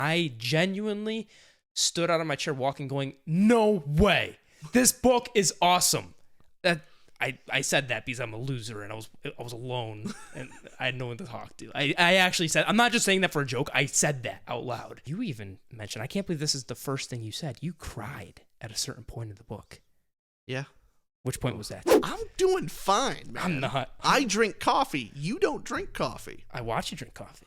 I genuinely stood out of my chair walking going, no way, this book is awesome. That I said that because I'm a loser and I was alone and I had no one to talk to. I actually said, I'm not just saying that for a joke, I said that out loud. You even mentioned, I can't believe this is the first thing you said, you cried at a certain point in the book. Yeah. Which point was that? I'm doing fine, man. I'm not. I drink coffee. You don't drink coffee. I watch you drink coffee.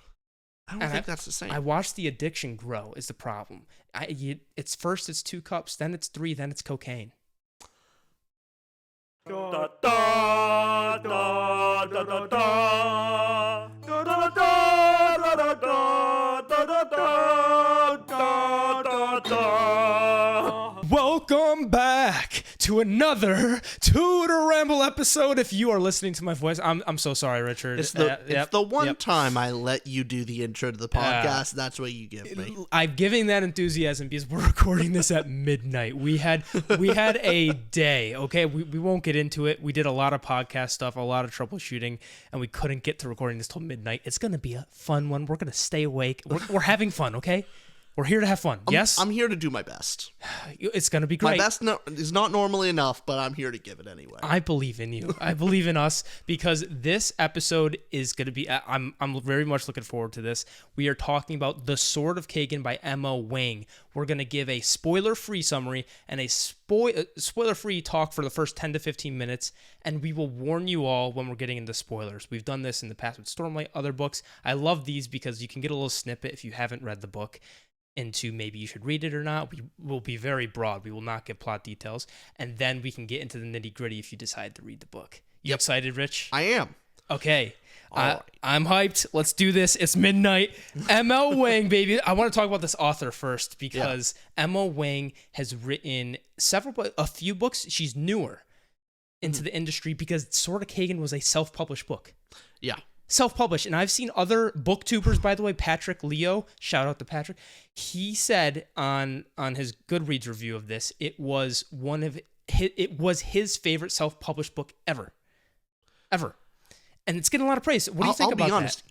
I don't think that's the same. I watch the addiction grow is the problem. It's first it's 2 cups, then it's 3, then it's cocaine. Da da da da da da da da da da da da. Welcome back to another To the Ramble episode. If you are listening to my voice, I'm so sorry, Richard. It's the one time I let you do the intro to the podcast. That's what you give me. I'm giving that enthusiasm because we're recording this at midnight. We had a day. Okay, we won't get into it. We did a lot of podcast stuff, a lot of troubleshooting, and we couldn't get to recording this till midnight. It's gonna be a fun one. We're gonna stay awake. We're having fun. Okay. We're here to have fun. Yes? I'm here to do my best. It's going to be great. My best is not normally enough, but I'm here to give it anyway. I believe in you. I believe in us because this episode is going to be, I'm very much looking forward to this. We are talking about The Sword of Kaigen by M.O. Wang. We're going to give a spoiler-free summary and a spoiler-free talk for the first 10 to 15 minutes, and we will warn you all when we're getting into spoilers. We've done this in the past with Stormlight, other books. I love these because you can get a little snippet if you haven't read the book into maybe you should read it or not. We will be very broad. We will not give plot details. And then we can get into the nitty gritty if you decide to read the book. You excited, Rich? I am. Okay. I'm hyped. Let's do this. It's midnight. M.L. Wang, baby. I want to talk about this author first because M.L. Wang has written a few books. She's newer into the industry because Sword of Kaigen was a self-published book. Yeah. Self-published, and I've seen other booktubers, by the way, Patrick Leo, shout out to Patrick, he said on his Goodreads review of this, it was his favorite self-published book ever, and it's getting a lot of praise. What do you think about that? I'll be honest,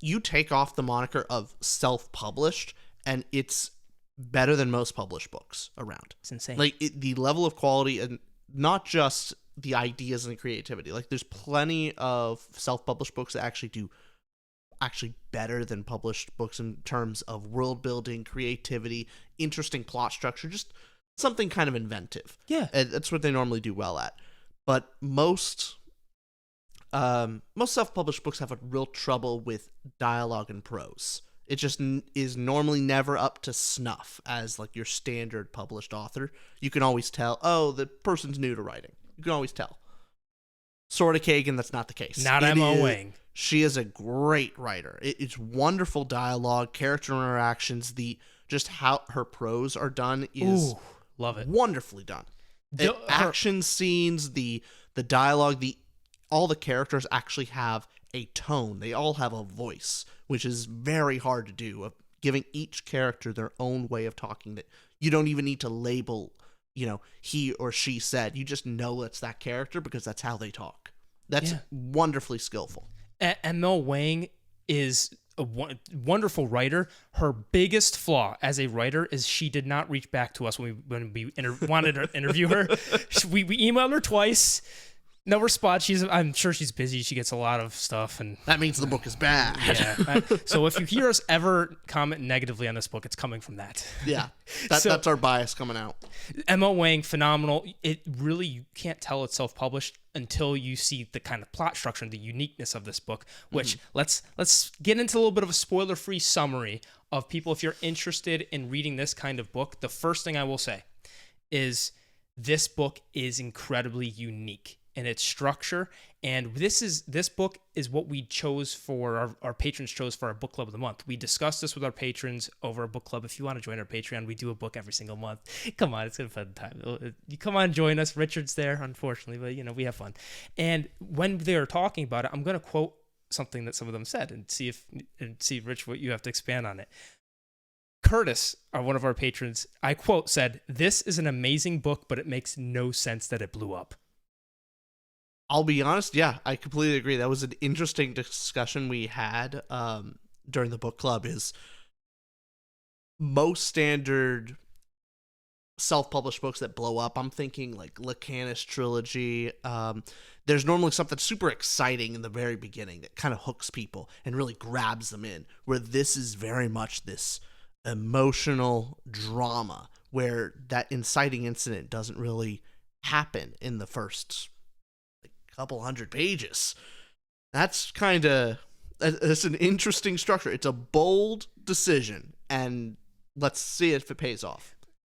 you take off the moniker of self-published, and it's better than most published books around. It's insane. Like the level of quality, and not just the ideas and the creativity. Like there's plenty of self-published books that actually do better than published books in terms of world building, creativity, interesting plot structure, just something kind of inventive. Yeah. And that's what they normally do well at. But most self-published books have a real trouble with dialogue and prose. It just is normally never up to snuff as like your standard published author. You can always tell, oh, the person's new to writing. You can always tell. Sword of Kaigen, that's not the case. Not M.O. Wang. She is a great writer. It's wonderful dialogue, character interactions, just how her prose are done is love it. Wonderfully done. The action scenes, the dialogue, all the characters actually have a tone. They all have a voice, which is very hard to do, of giving each character their own way of talking that you don't even need to label, he or she said. You just know it's that character because that's how they talk. That's wonderfully skillful. M.L. Wang is a wonderful writer. Her biggest flaw as a writer is she did not reach back to us when we wanted to interview her. We emailed her twice. No response. I'm sure she's busy. She gets a lot of stuff, and that means the book is bad. Yeah. So if you hear us ever comment negatively on this book, it's coming from that. Yeah, that's our bias coming out. M.O. Wang, phenomenal. It really, you can't tell it's self-published until you see the kind of plot structure and the uniqueness of this book. Which let's get into a little bit of a spoiler-free summary of people. If you're interested in reading this kind of book, the first thing I will say is this book is incredibly unique in its structure, and this book is what we chose for our patrons chose for our book club of the month. We discussed this with our patrons over a book club. If you want to join our Patreon, we do a book every single month. Come on, it's a fun time. You come on, join us. Richard's there, unfortunately, but we have fun. And when they were talking about it, I'm going to quote something that some of them said and see Rich what you have to expand on it. Curtis, one of our patrons, I quote, said, "This is an amazing book, but it makes no sense that it blew up." I'll be honest, yeah, I completely agree. That was an interesting discussion we had during the book club. Is most standard self-published books that blow up, I'm thinking like Lacanus trilogy. There's normally something super exciting in the very beginning that kind of hooks people and really grabs them in, where this is very much this emotional drama where that inciting incident doesn't really happen in the first couple hundred pages. That's an interesting structure. It's a bold decision, and let's see if it pays off.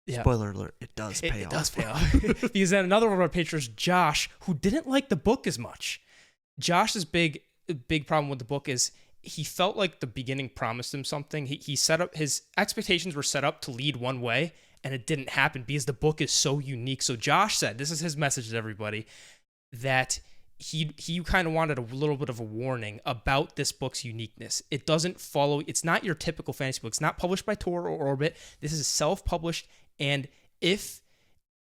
Yeah. Spoiler alert, it does pay off. It does pay off. Because then another one of our patrons, Josh, who didn't like the book as much. Josh's big problem with the book is he felt like the beginning promised him something. He set up, his expectations were set up to lead one way, and it didn't happen because the book is so unique. So Josh said, this is his message to everybody, that he kind of wanted a little bit of a warning about this book's uniqueness. It doesn't follow, it's not your typical fantasy book. It's not published by Tor or Orbit. This is self-published, and if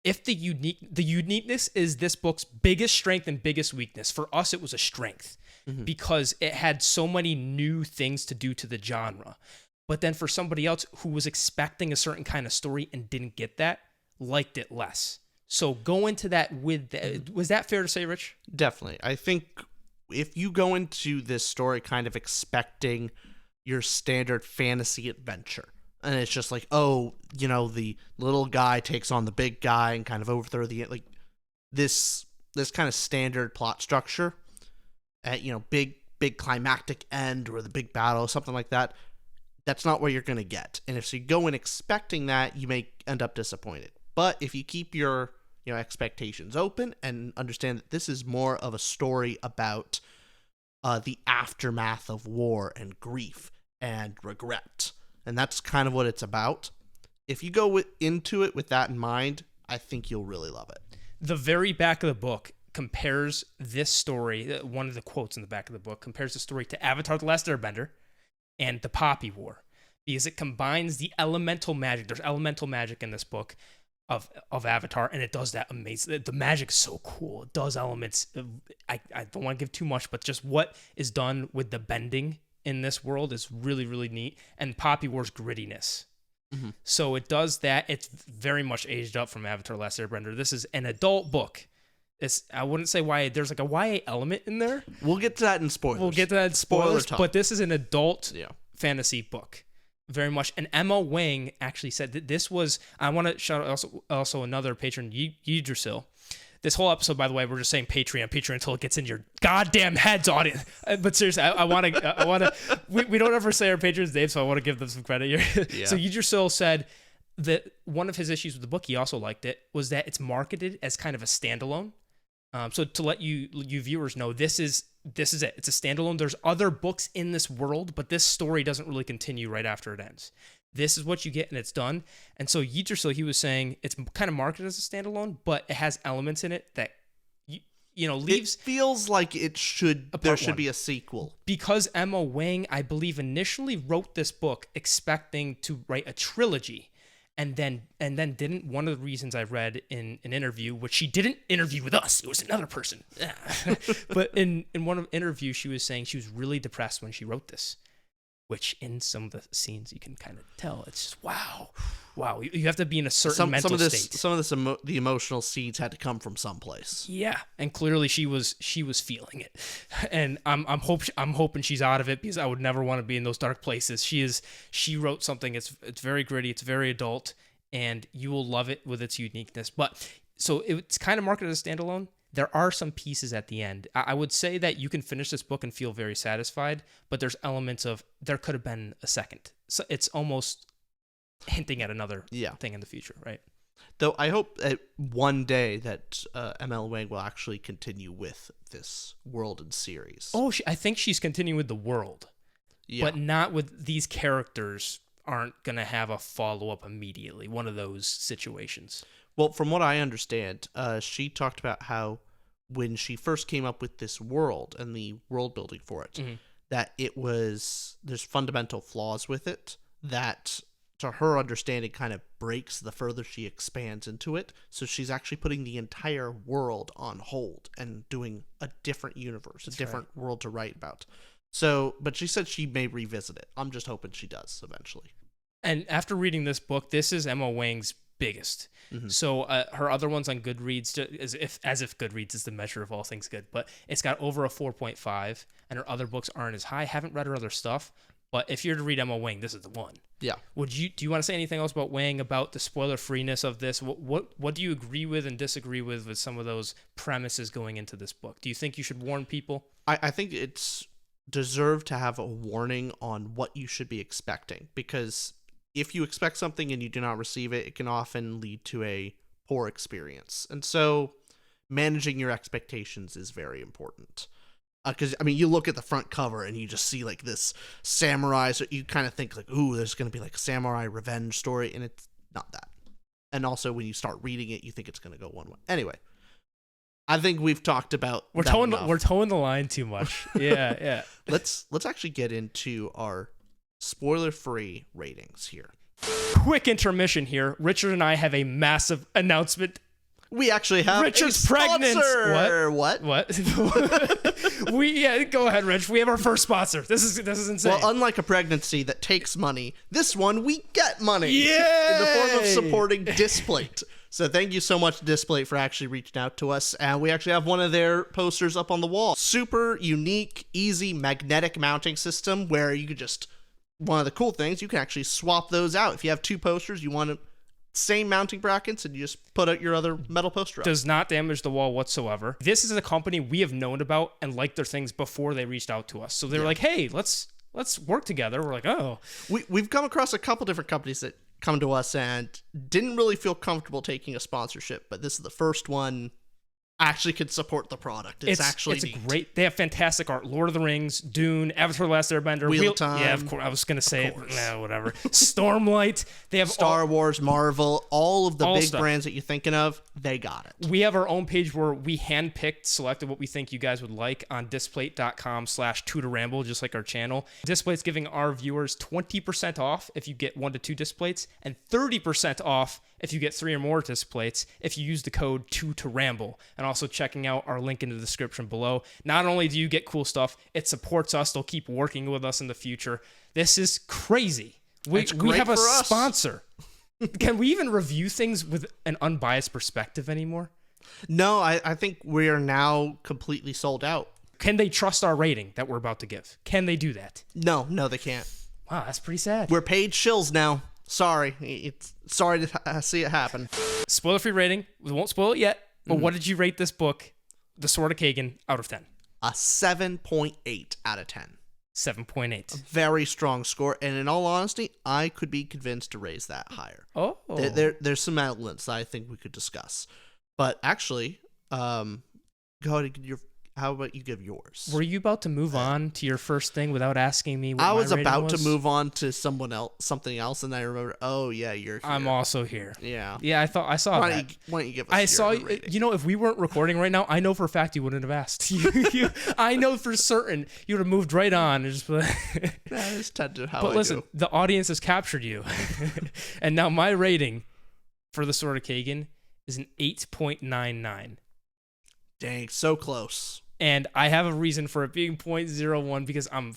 the uniqueness is this book's biggest strength and biggest weakness, for us it was a strength because it had so many new things to do to the genre. But then for somebody else who was expecting a certain kind of story and didn't get that, liked it less. So go into that with that. Was that fair to say, Rich? Definitely. I think if you go into this story kind of expecting your standard fantasy adventure, and it's just like, oh, the little guy takes on the big guy and kind of overthrow like this kind of standard plot structure, at big climactic end or the big battle, something like that. That's not what you're going to get. And if you go in expecting that, you may end up disappointed. But if you keep your expectations open and understand that this is more of a story about the aftermath of war and grief and regret, and that's kind of what it's about. If you go into it with that in mind, I think you'll really love it. The very back of the book compares this story, one of the quotes in the back of the book, compares the story to Avatar: The Last Airbender and the Poppy War, because it combines the elemental magic. There's elemental magic in this book of Avatar, and it does that amazing. The magic's so cool. It does elements. I don't want to give too much, but just what is done with the bending in this world is really, really neat. And Poppy War's grittiness. Mm-hmm. So it does that. It's very much aged up from Avatar: Last Airbender. This is an adult book. I wouldn't say YA. There's like a YA element in there. We'll get to that in spoilers. Spoiler talk. But this is an adult fantasy book. Very much. And Emma Wang actually said that this was, I want to shout out also another patron, Yidrusil. This whole episode, by the way, we're just saying Patreon until it gets in your goddamn heads, audience. But seriously, I want to, we don't ever say our patrons' names, so I want to give them some credit here. Yeah. So Yidrusil said that one of his issues with the book, he also liked it, was that it's marketed as kind of a standalone. So to let you viewers know, this is it. It's a standalone. There's other books in this world, but this story doesn't really continue right after it ends. This is what you get, and it's done. And so Yidrusil, he was saying it's kind of marketed as a standalone, but it has elements in it that leaves. It feels like it should. There should be a sequel, because Emma Wang, I believe, initially wrote this book expecting to write a trilogy. And then didn't. One of the reasons I read in an interview, which she didn't interview with us, it was another person. But in one of the interviews, she was saying she was really depressed when she wrote this, which in some of the scenes you can kind of tell. It's just wow. You have to be in a certain mental state. Some of this, the emotional seeds had to come from someplace. Yeah, and clearly she was feeling it, and I'm hoping she's out of it, because I would never want to be in those dark places. She wrote something. It's very gritty. It's very adult, and you will love it with its uniqueness. But so it's kind of marketed as a standalone. There are some pieces at the end. I would say that you can finish this book and feel very satisfied, but there's elements of there could have been a second. So it's almost hinting at another thing in the future, right? Though I hope that one day that ML Wang will actually continue with this world and series. Oh, I think she's continuing with the world, but not with these characters. Aren't going to have a follow-up immediately. One of those situations. Well, from what I understand, she talked about how when she first came up with this world and the world building for it, that there's fundamental flaws with it that, to her understanding, kind of breaks the further she expands into it. So she's actually putting the entire world on hold and doing a different universe, a different world to write about. So, but she said she may revisit it. I'm just hoping she does eventually. And after reading this book, this is Emma Wang's biggest. So her other ones on Goodreads, as if Goodreads is the measure of all things good, but it's got over a 4.5, and her other books aren't as high. Haven't read her other stuff, but if you're to read Emma Wang, this is the one. Yeah. Do you want to say anything else about Wang, about the spoiler freeness of this? What do you agree with and disagree with some of those premises going into this book? Do you think you should warn people? I think it's deserved to have a warning on what you should be expecting, because if you expect something and you do not receive it, it can often lead to a poor experience. And so managing your expectations is very important. Because, I mean, you look at the front cover and you just see like this samurai, so you kind of think like, ooh, there's going to be like a samurai revenge story, and it's not that. And also when you start reading it, you think it's going to go one way. Anyway, I think we've talked about we're towing the line too much. Yeah. Let's actually get into our spoiler-free ratings here. Quick intermission here. Richard and I have a massive announcement. We actually have Richard's pregnant. What? Go ahead, Rich. We have our first sponsor. This is insane. Well, unlike a pregnancy that takes money, this one we get money. Yay! In the form of supporting Displate. So thank you so much, Displate, for actually reaching out to us. And we actually have one of their posters up on the wall. Super unique, easy magnetic mounting system where you could just, one of the cool things, you can actually swap those out. If you have two posters, you want same mounting brackets, and you just put out your other metal poster up. Does not damage the wall whatsoever. This is a company we have known about and liked their things before they reached out to us. So they were like, hey, let's work together. We're like, oh. We've come across a couple different companies that come to us and didn't really feel comfortable taking a sponsorship, but this is the first one actually could support the product. It's actually neat. Great. They have fantastic art. Lord of the Rings, Dune, Avatar: The Last Airbender, Wheel of Time. Yeah, of course. I was gonna say it. Nah, whatever. Stormlight. They have Star Wars, Marvel, all of the big stuff. brands that you're thinking of. They got it. We have our own page where we handpicked, selected what we think you guys would like on displate.com/2toramble, just like our channel. Displate's giving our viewers 20% off if you get 1 to 2 displates, and 30% off if you get 3 or more displates if you use the code 2toramble. And also checking out our link in the description below. Not only do you get cool stuff, it supports us. They'll keep working with us in the future. This is crazy. We have a sponsor. Can we even review things with an unbiased perspective anymore? No, I think we are now completely sold out. Can they trust our rating that we're about to give? Can they do that? No, they can't. Wow, that's pretty sad. We're paid shills now. Sorry. Sorry to see it happen. Spoiler-free rating. We won't spoil it yet, but what did you rate this book, The Sword of Kaigen, out of 10? A 7.8 out of 10. 7.8. A very strong score, and in all honesty, I could be convinced to raise that higher. Oh. There's some elements that I think we could discuss. But actually, go ahead and give how about you give yours? Were you about to move on to your first thing without asking me what I my was rating about was? to move on to something else, and then I remembered, oh, yeah, you're here. I'm also here. Yeah. Yeah, I saw that. Why don't you give us your rating? You know, if we weren't recording right now, I know for a fact you wouldn't have asked. I know for certain you would have moved right on. And just, that is tend to how but I listen, do. the audience has captured you. And now my rating for The Sword of Kaigen is an 8.99. Dang, so close. And I have a reason for it being 0.01 because I'm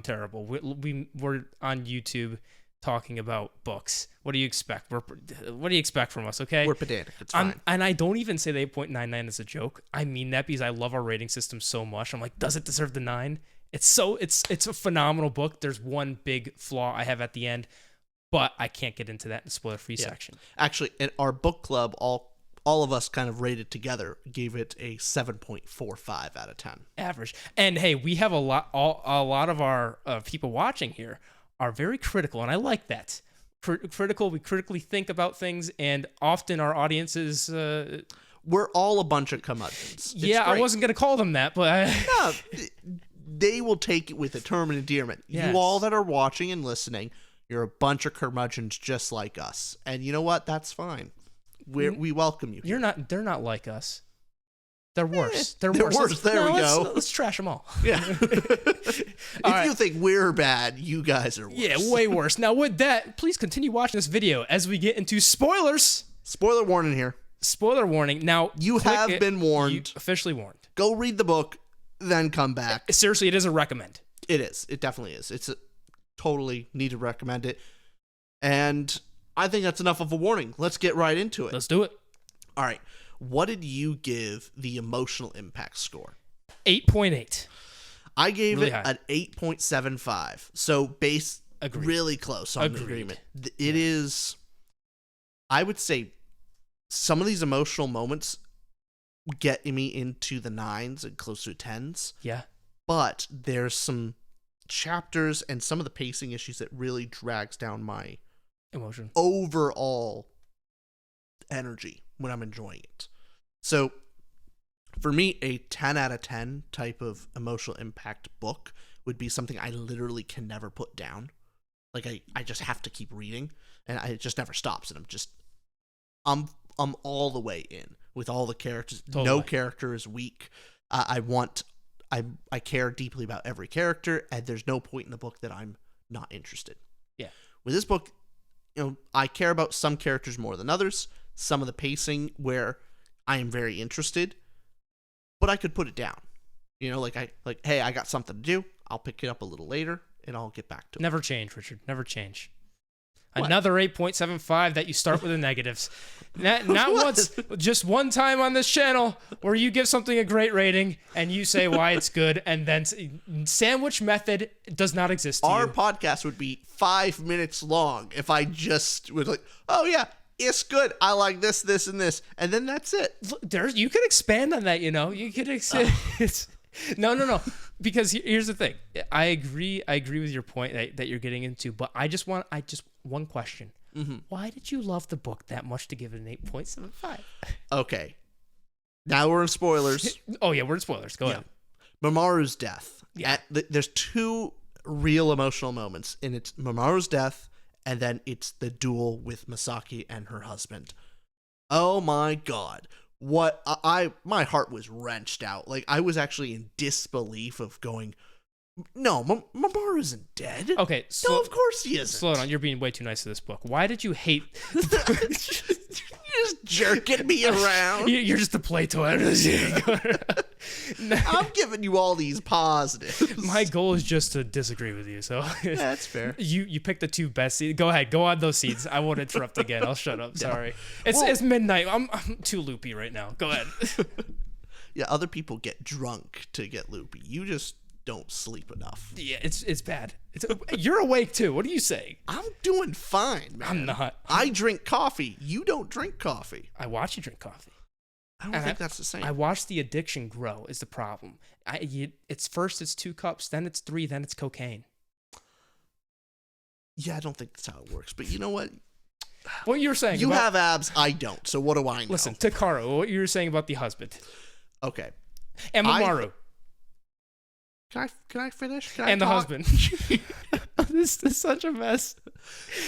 terrible. We're on YouTube talking about books. What do you expect? What do you expect from us? Okay, we're pedantic. It's fine. And I don't even say the 8.99 as a joke. I mean that because I love our rating system so much. I'm like, does it deserve the 9? It's a phenomenal book. There's one big flaw I have at the end, but I can't get into that in the spoiler-free section. Actually, in our book club, all of us kind of rated together, gave it a 7.45 out of 10. Average. And hey, we have a lot of our people watching here are very critical, and I like that. Critical. We critically think about things, and often our audiences. We're all a bunch of curmudgeons. Yeah, I wasn't gonna call them that, but no, they will take it with a term and endearment. Yes. You all that are watching and listening, you're a bunch of curmudgeons just like us, and you know what? That's fine. We welcome you. They're not like us. They're worse. They're worse. There we go. Let's trash them all. Yeah. If you think we're bad, you guys are worse. Yeah, way worse. Now with that, please continue watching this video as we get into spoilers. Spoiler warning here. Spoiler warning. Now you have been warned. You officially warned. Go read the book, then come back. Seriously, it is a recommend. It is. It definitely is. totally need to recommend it. And I think that's enough of a warning. Let's get right into it. Let's do it. All right. What did you give the emotional impact score? 8.8. I gave Really it high. an 8.75. So base Agreed. really close on the Agreed. agreement. It is, I would say, some of these emotional moments get me into the 9s and close to 10s. Yeah. But there's some chapters and some of the pacing issues that really drags down my Emotion. overall energy when I'm enjoying it. So for me, a 10 out of 10 type of emotional impact book would be something I literally can never put down. Like I just have to keep reading, and it just never stops. And I'm all the way in with all the characters. Totally. No character is weak. I care deeply about every character, and there's no point in the book that I'm not interested. Yeah. With this book, I care about some characters more than others. Some of the pacing where I am very interested, but I could put it down. Hey, I got something to do. I'll pick it up a little later, and I'll get back to it. Never change, Richard. Never change. What? Another 8.75 that you start with the negatives. Not once, just one time on this channel where you give something a great rating and you say why it's good, and then sandwich method does not exist to Our you. podcast would be 5 minutes long if I just was like, oh yeah, it's good. I like this, this, and this, and then that's it. Look, you could expand on that, You could it's no. Because here's the thing. I agree with your point that you're getting into, but I just one question. Mm-hmm. Why did you love the book that much to give it an 8.75? Okay. Now we're in spoilers. Oh yeah, we're in spoilers. Go ahead. Mamoru's death. Yeah. There's two real emotional moments, and it's Mamoru's death, and then it's the duel with Masaki and her husband. Oh my god. What my heart was wrenched out. Like, I was actually in disbelief of going, no, Mamoru isn't dead. Okay, No, of course he isn't. Slow down. You're being way too nice to this book. Why did you hate? You're just jerking me around. You're just a play toy. I'm giving you all these positives. My goal is just to disagree with you. So That's fair. You picked the two best seeds. Go ahead. Go on those seeds. I won't interrupt again. I'll shut up. Sorry. It's midnight. I'm too loopy right now. Go ahead. Yeah, other people get drunk to get loopy. You just don't sleep enough. Yeah, it's bad. You're awake too. What are you saying? I'm doing fine, man. I'm not. I drink coffee. You don't drink coffee. I watch you drink coffee. I don't think that's the same. I watch the addiction grow is the problem. It's first it's 2 cups, then it's 3, then it's cocaine. Yeah, I don't think that's how it works. But you know what? What you were saying You about, have abs. I don't. So what do I know? Listen, Takaro, what you were saying about the husband. Okay. And Mamoru. Can I finish? Can And I the talk? husband. This is such a mess.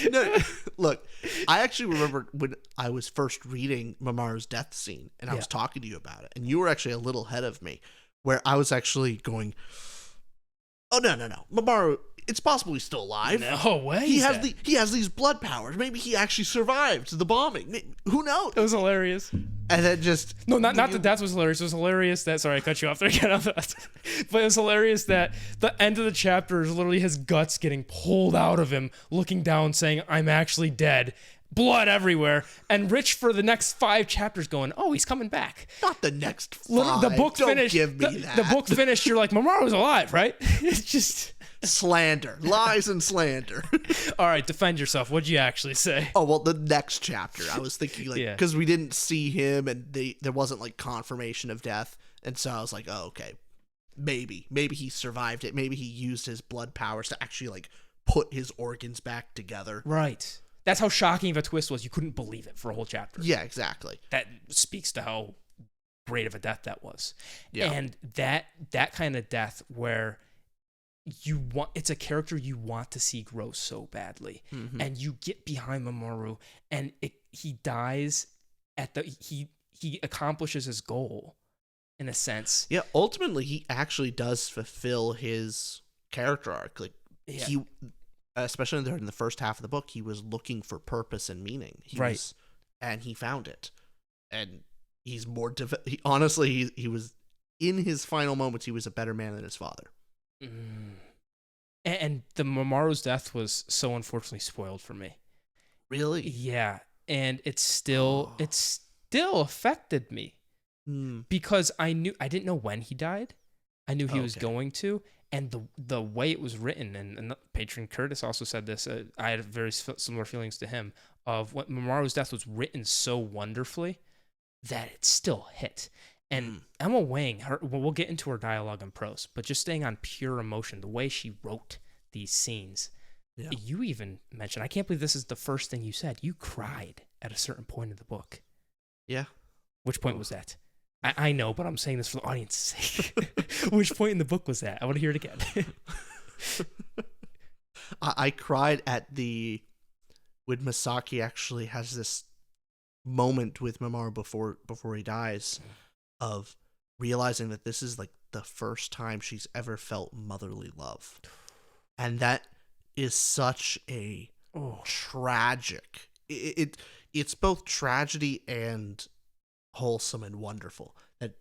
No, look, I actually remember when I was first reading Mamoru's death scene, and I was talking to you about it, and you were actually a little ahead of me, where I was actually going, oh, no. Mamoru, it's possible he's still alive. No way. He has these blood powers. Maybe he actually survived the bombing. Who knows? It was hilarious. And then just... No, not that death was hilarious. It was hilarious that... Sorry, I cut you off there again. But it was hilarious that the end of the chapter is literally his guts getting pulled out of him, looking down, saying, I'm actually dead. Blood everywhere. And Rich for the next 5 chapters going, oh, he's coming back. Not the next 5. Literally, the book Don't finished. give me that. The book finished. You're like, Mamoru's alive, right? It's just... Slander. Lies and slander. All right, defend yourself. What'd you actually say? Oh, well, the next chapter, I was thinking, like, Yeah. because we didn't see him and there wasn't, like, confirmation of death. And so I was like, oh, okay, maybe he survived it. Maybe he used his blood powers to actually, like, put his organs back together. Right. That's how shocking of a twist was. You couldn't believe it for a whole chapter. Yeah, exactly. That speaks to how great of a death that was. Yeah. And that kind of death where it's a character you want to see grow so badly, and you get behind Mamoru, and he dies he accomplishes his goal in a sense. Yeah, ultimately, he actually does fulfill his character arc. Like, he, especially during the first half of the book, he was looking for purpose and meaning. And he found it. And he's more, honestly, he was, in his final moments, he was a better man than his father. And the Mamoru's death was so unfortunately spoiled for me. Really? Yeah, and it still affected me because I didn't know when he died. I knew he was going to, and the way it was written, and patron Curtis also said this. I had very similar feelings to him of what Mamoru's death was written so wonderfully that it still hit. And Emma Wang, we'll get into her dialogue in prose, but just staying on pure emotion, the way she wrote these scenes. Yeah. You even mentioned, I can't believe this is the first thing you said. You cried at a certain point in the book. Yeah. Which point was that? I know, but I'm saying this for the audience's sake. Which point in the book was that? I want to hear it again. I cried at when Misaki actually has this moment with Mamoru before he dies of realizing that this is like the first time she's ever felt motherly love. And that is such a tragic. It's both tragedy and wholesome and wonderful. That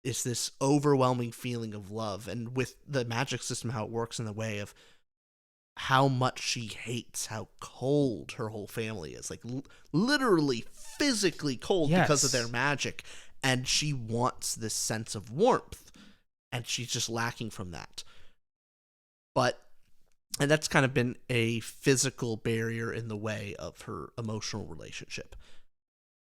it's this overwhelming feeling of love, and with the magic system, how it works in the way of how much she hates how cold her whole family is, like literally physically cold because of their magic, and she wants this sense of warmth, and she's just lacking from that. And that's kind of been a physical barrier in the way of her emotional relationship.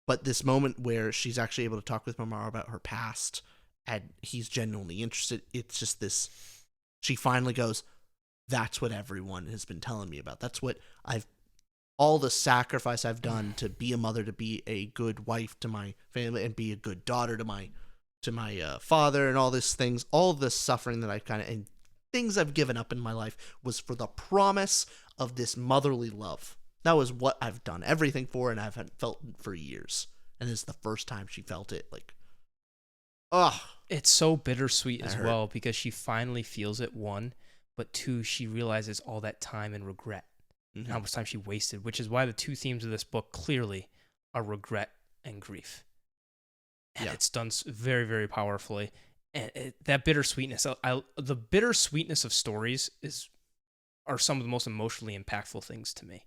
But this moment where she's actually able to talk with Mamoru about her past, and he's genuinely interested, it's just this, she finally goes, that's what everyone has been telling me about. That's what all the sacrifice I've done to be a mother, to be a good wife to my family, and be a good daughter to my father, and all these things, all the suffering that I've and things I've given up in my life was for the promise of this motherly love. That was what I've done everything for, and I've felt for years. And this is the first time she felt it. Like, it's so bittersweet as well, because she finally feels it, one, but two, she realizes all that time and regret, and how much time she wasted, which is why the two themes of this book clearly are regret and grief. And it's done very, very powerfully. And that bittersweetness, the bittersweetness of stories are some of the most emotionally impactful things to me.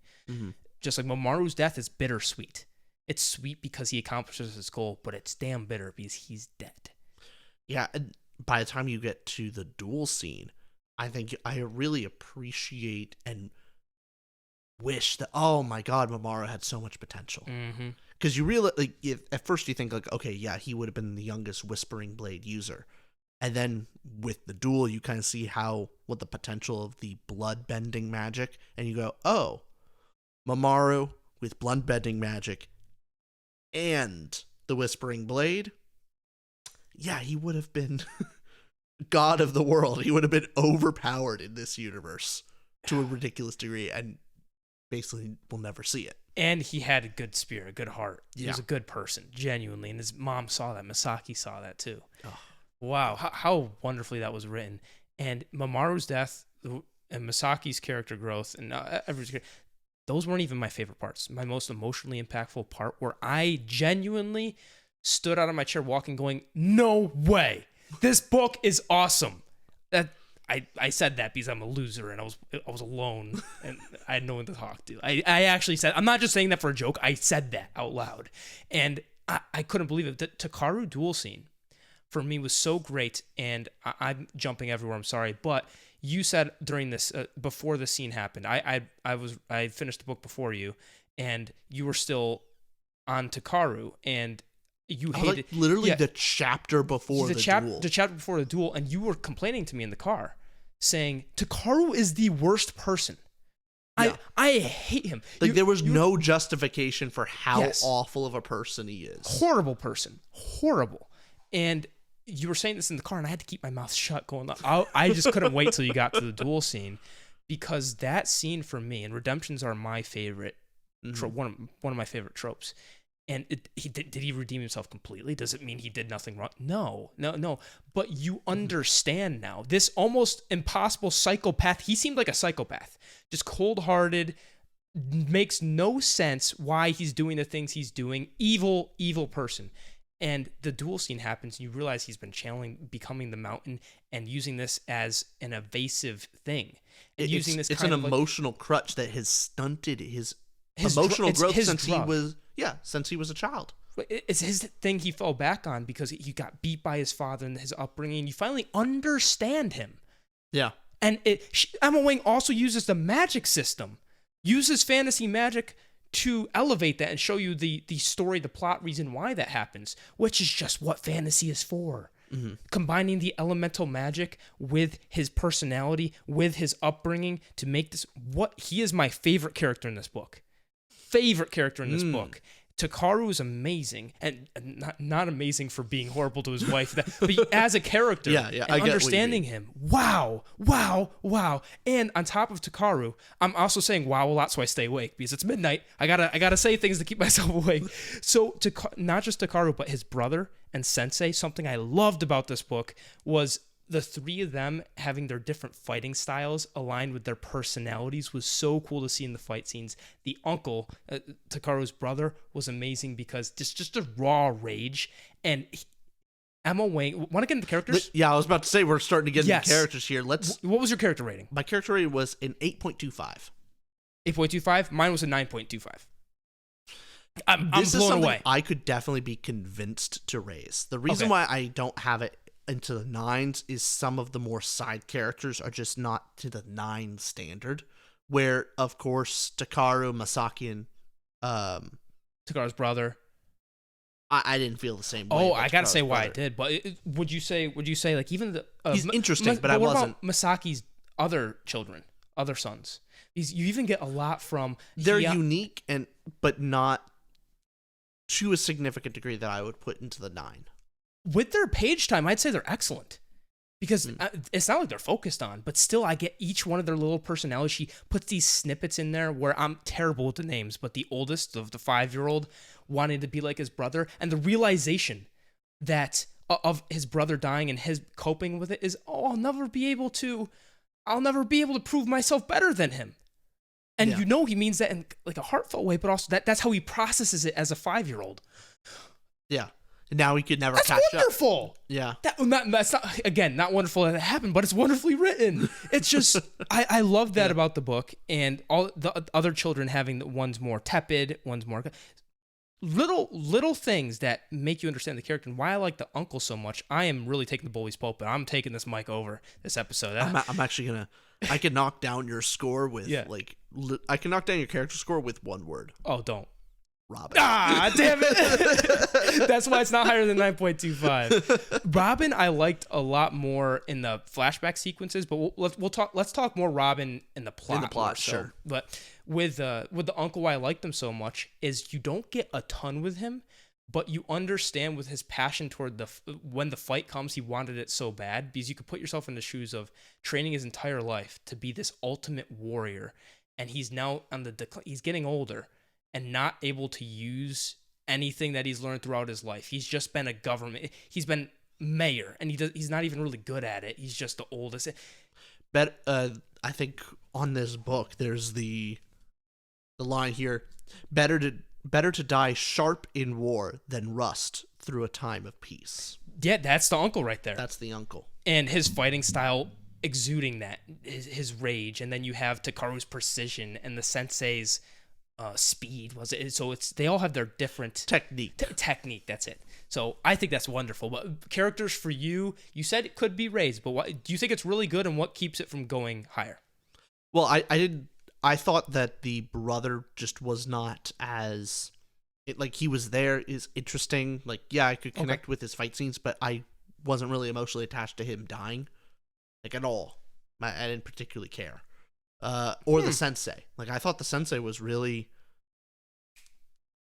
Just like Mamoru's death is bittersweet. It's sweet because he accomplishes his goal, but it's damn bitter because he's dead. Yeah, and by the time you get to the duel scene, I think I really appreciate and wish that, oh my god, Mamoru had so much potential. Because you realize, at first you think, okay, yeah, he would have been the youngest Whispering Blade user. And then with the duel, you kind of see what the potential of the blood-bending magic, and you go, oh, Mamoru with blood-bending magic and the Whispering Blade, yeah, he would have been god of the world. He would have been overpowered in this universe to a ridiculous degree, and basically we'll never see it. And he had a good spirit, a good heart. He was a good person, genuinely. And his mom saw that. Misaki saw that too. Wow, how wonderfully that was written. And Mamoru's death and Misaki's character growth and those weren't even my favorite parts. My most emotionally impactful part, where I genuinely stood out of my chair walking going, no way, this book is awesome. That I said that because I'm a loser and I was alone and I had no one to talk to. I actually said, I'm not just saying that for a joke. I said that out loud, and I couldn't believe it. The Takaru duel scene for me was so great, and I'm jumping everywhere. I'm sorry, but you said during this before the scene happened, I finished the book before you, and you were still on Takaru, and you hated literally the chapter before the duel. The chapter before the duel, and you were complaining to me in the car, saying Takaru is the worst person. Yeah. I hate him. There was no justification for how awful of a person he is. Horrible person. Horrible. And you were saying this in the car, and I had to keep my mouth shut going, I just couldn't wait till you got to the duel scene, because that scene for me, and redemptions are my favorite, one of my favorite tropes. And did he redeem himself completely? Does it mean he did nothing wrong? No. But you understand now. This almost impossible psychopath, he seemed like a psychopath. Just cold-hearted, makes no sense why he's doing the things he's doing. Evil person. And the duel scene happens, and you realize he's been channeling, becoming the mountain, and using this as an evasive thing. And using this it's kind an of emotional crutch that has stunted his emotional growth since he was a child. It's his thing he fell back on because he got beat by his father and his upbringing, and you finally understand him. Yeah. And Emma Wang also uses the magic system, uses fantasy magic to elevate that and show you the story, the plot reason why that happens, which is just what fantasy is for. Mm-hmm. Combining the elemental magic with his personality, with his upbringing to make this he is my favorite character in this book. Book. Takaru is amazing, and not amazing for being horrible to his wife, but as a character, and understanding him, wow. And on top of Takaru, I'm also saying wow a lot, so I stay awake because it's midnight. I gotta say things to keep myself awake. So not just Takaru, but his brother and Sensei. Something I loved about this book was the three of them having their different fighting styles aligned with their personalities was so cool to see in the fight scenes. The uncle, Takaru's brother, was amazing because just a raw rage. And Emma Wang, want to get into characters? Yeah, I was about to say we're starting to get into characters here. What was your character rating? My character rating was an 8.25. 8.25? Mine was a 9.25. I'm blown away. I could definitely be convinced to raise. The reason why I don't have it into the 9s is some of the more side characters are just not to the 9 standard, where of course Takaru, Masaki, and Takaru's brother, I didn't feel the same way. I gotta say why I did, but would you say like even the he's interesting, but I wasn't. About Masaki's other children, other sons? You even get a lot from they're unique but not to a significant degree that I would put into the 9. With their page time, I'd say they're excellent because it's not like they're focused on, but still I get each one of their little personalities. She puts these snippets in there where I'm terrible with the names, but the oldest of the 5-year-old wanted to be like his brother, and the realization that of his brother dying and his coping with it is, I'll never be able to prove myself better than him. And he means that in like a heartfelt way, but also that's how he processes it as a 5-year-old. Yeah. Now he could never catch up. That's wonderful. Yeah. That's not, again, not wonderful that it happened, but it's wonderfully written. It's just, I love that about the book, and all the other children having one's more tepid, one's more little things that make you understand the character. And why I like the uncle so much, I am really taking the bully's pulpit. I'm taking this mic over this episode. I'm actually going to, I can knock down your score with I can knock down your character score with one word. Oh, don't. Robin. Damn it. That's why it's not higher than 9.25. Robin, I liked a lot more in the flashback sequences, but let's talk more Robin in the plot. In the plot, sure. But with the uncle, why I liked him so much is you don't get a ton with him, but you understand with his passion toward when the fight comes, he wanted it so bad, because you could put yourself in the shoes of training his entire life to be this ultimate warrior, and he's now on the decline. He's getting older and not able to use anything that he's learned throughout his life. He's just been a government. He's been mayor, and he's not even really good at it. He's just the oldest. But I think on this book, there's the line here: better to die sharp in war than rust through a time of peace. Yeah, that's the uncle right there. That's the uncle. And his fighting style exuding that, his rage. And then you have Takaru's precision and the sensei's speed. So they all have their different technique. Technique, that's it. So I think that's wonderful. But characters for you said it could be raised, but what do you think it's really good, and what keeps it from going higher? Well, I thought that the brother just was not as he was there is interesting. Like, yeah, I could connect with his fight scenes, but I wasn't really emotionally attached to him dying, at all. I didn't particularly care. Or the sensei. I thought the sensei was really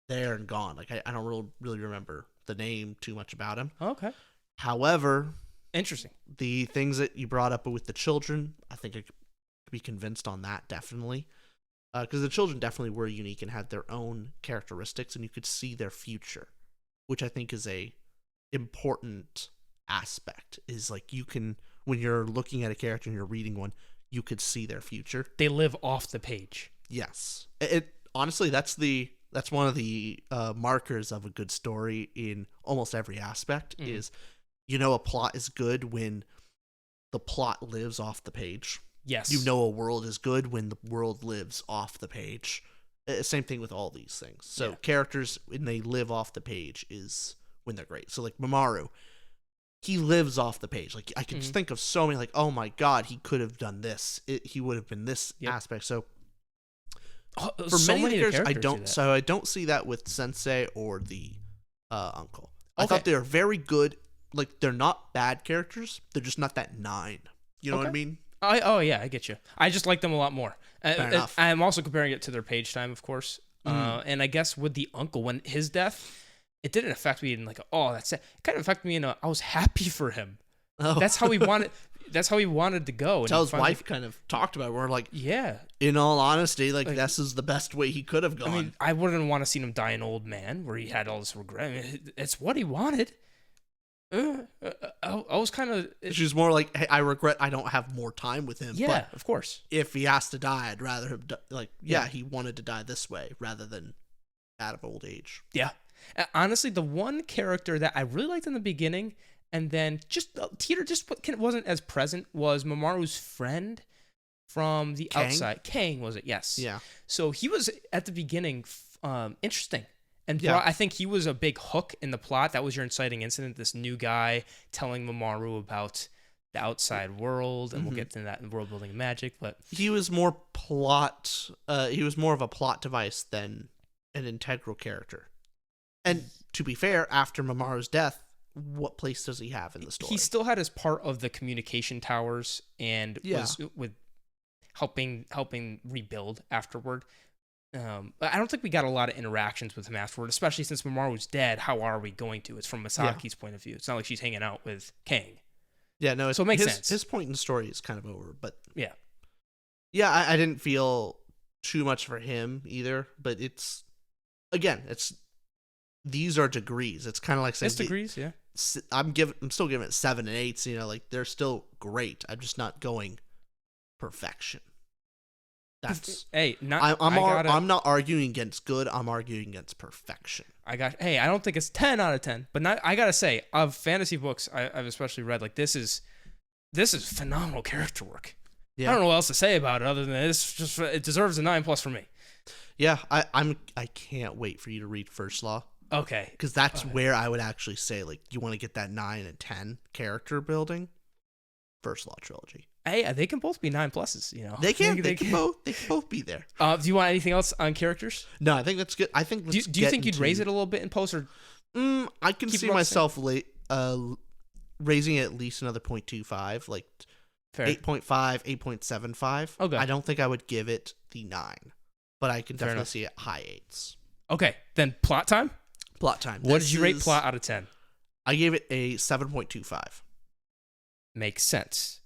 there and gone. I don't really remember the name too much about him. Okay. However, interesting. The things that you brought up with the children, I think I could be convinced on that, definitely. Because the children definitely were unique and had their own characteristics, and you could see their future, which I think is a important aspect. Is you can, when you're looking at a character and you're reading one, you could see their future. They live off the page. Yes. Honestly, that's that's one of the markers of a good story in almost every aspect is, a plot is good when the plot lives off the page. Yes. A world is good when the world lives off the page. Same thing with all these things. So characters, when they live off the page, is when they're great. So like Mamoru, he lives off the page. Like I can just think of so many, like, oh my god, he could have done this. He would have been this aspect. So for so many characters, I do don't see that with Sensei or the uncle. I Okay. thought they were very good. Like, they're not bad characters. They're just not that 9. You know what I mean? I get you. I just like them a lot more. Fair enough. I'm also comparing it to their page time, of course. And I guess with the uncle, when his death, it didn't affect me in like, oh, that's it. It kind of affected me in I was happy for him. Oh. That's how he wanted. That's how he wanted to go. And That's how his wife kind of talked about it. We're like, yeah. In all honesty, like this is the best way he could have gone. I mean, I wouldn't want to see him die an old man where he had all this regret. I mean, it's what he wanted. I was kind of. She's more like, hey, I regret I don't have more time with him. Yeah, but of course. If he has to die, I'd rather him he wanted to die this way rather than out of old age. Yeah. Honestly, the one character that I really liked in the beginning and then just Teeter just wasn't as present was Mamoru's friend from the outside. Kang, was it? Yes. Yeah. So he was at the beginning interesting. And I think he was a big hook in the plot. That was your inciting incident. This new guy telling Mamoru about the outside world, and we'll get to that in World Building and Magic. But he was more plot. He was more of a plot device than an integral character. And to be fair, after Mamoru's death, what place does he have in the story? He still had his part of the communication towers and was with helping rebuild afterward. I don't think we got a lot of interactions with him afterward, especially since Mamoru's dead. How are we going to? It's from Masaki's point of view. It's not like she's hanging out with Kang. Yeah, no, so it makes sense. His point in the story is kind of over, but yeah, I didn't feel too much for him either. But these are degrees. It's kind of like saying it's degrees. Yeah, I'm still giving it 7 and 8s. Like they're still great. I'm just not going perfection. That's I'm not arguing against good. I'm arguing against perfection. I don't think it's 10 out of 10, but I gotta say, of fantasy books I've especially read, like this is phenomenal character work. Yeah. I don't know what else to say about it other than this. It deserves a 9+ for me. Yeah, I can't wait for you to read First Law. Okay, because that's where I would actually say, like, you want to get that 9 and 10 character building. First Law trilogy. Hey, they can both be 9+. They can both be there. Do you want anything else on characters? No, I think that's good. I think. Do you think you'd raise it a little bit in post, or? I can see myself raising it at least another 0.25, like 8.5, 8.75. Okay. I don't think I would give it the 9, but I can definitely see it high 8s. Okay, then plot time. Plot time. What did you rate plot out of 10? I gave it a 7.25. Makes sense.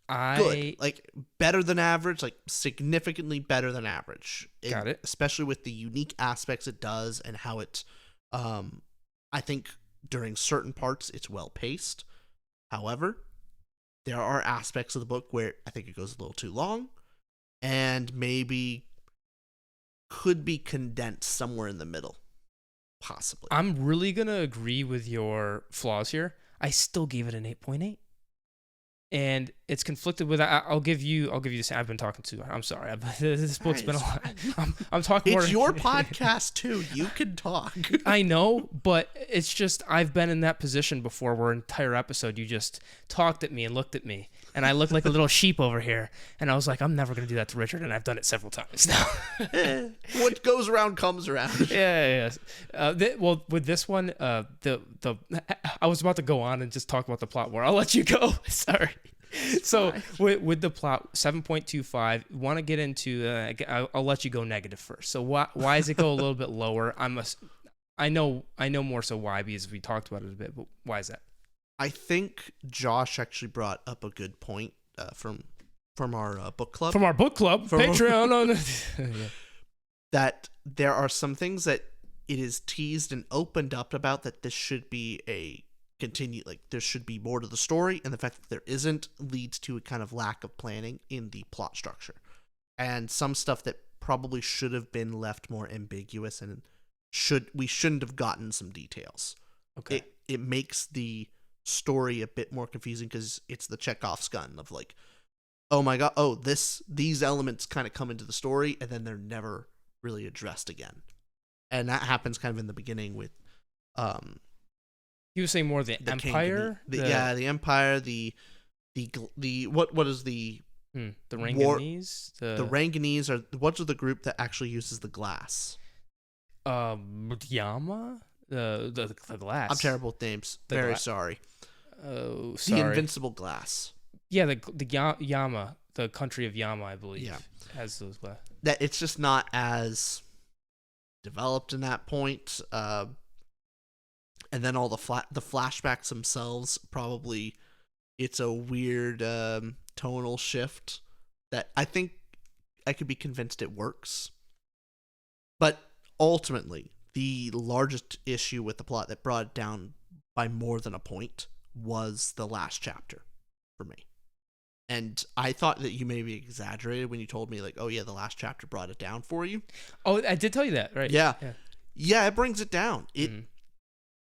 Good. Like, better than average, like, significantly better than average. Got it. Especially with the unique aspects it does and how it, I think during certain parts, it's well paced. However, there are aspects of the book where I think it goes a little too long and maybe could be condensed somewhere in the middle. Possibly. I'm really going to agree with your flaws here. I still gave it an 8.8. And it's conflicted with. I'll give you this. I've been talking to. I'm sorry. This book's been a lot. I'm talking more. It's your podcast too. You can talk. I know, but it's just I've been in that position before, where an entire episode you just talked at me and looked at me, and I looked like a little sheep over here, and I was like, I'm never gonna do that to Richard, and I've done it several times now. What goes around comes around. Yeah. Well, with this one, I was about to go on and just talk about the plot more. I'll let you go. Sorry. So with the plot 7.25, want to get into I'll let you go negative first. So why does it go a little bit lower? I know more so why, because we talked about it a bit, but why is that? I think Josh actually brought up a good point from our book club. From our book club, Patreon. That there are some things that it is teased and opened up about that this should be there should be more to the story, and the fact that there isn't leads to a kind of lack of planning in the plot structure. And some stuff that probably should have been left more ambiguous, and we shouldn't have gotten some details. Okay. It makes the story a bit more confusing because it's the Chekhov's gun of like, oh my god, these elements kind of come into the story and then they're never really addressed again. And that happens kind of in the beginning with You were saying more the Empire? The Empire, what is the Ranganese? The Ranganese what's the group that actually uses the glass? Yama? The glass. I'm terrible with names. Very sorry. Oh, sorry. The invincible glass. Yeah, the Yama, the country of Yama, I believe, has those glass. That it's just not as developed in that point. And then all the flashbacks themselves, probably it's a weird tonal shift that I think I could be convinced it works. But ultimately, the largest issue with the plot that brought it down by more than a point was the last chapter for me. And I thought that you maybe exaggerated when you told me, like, oh yeah, the last chapter brought it down for you. Oh, I did tell you that, right? Yeah, it brings it down.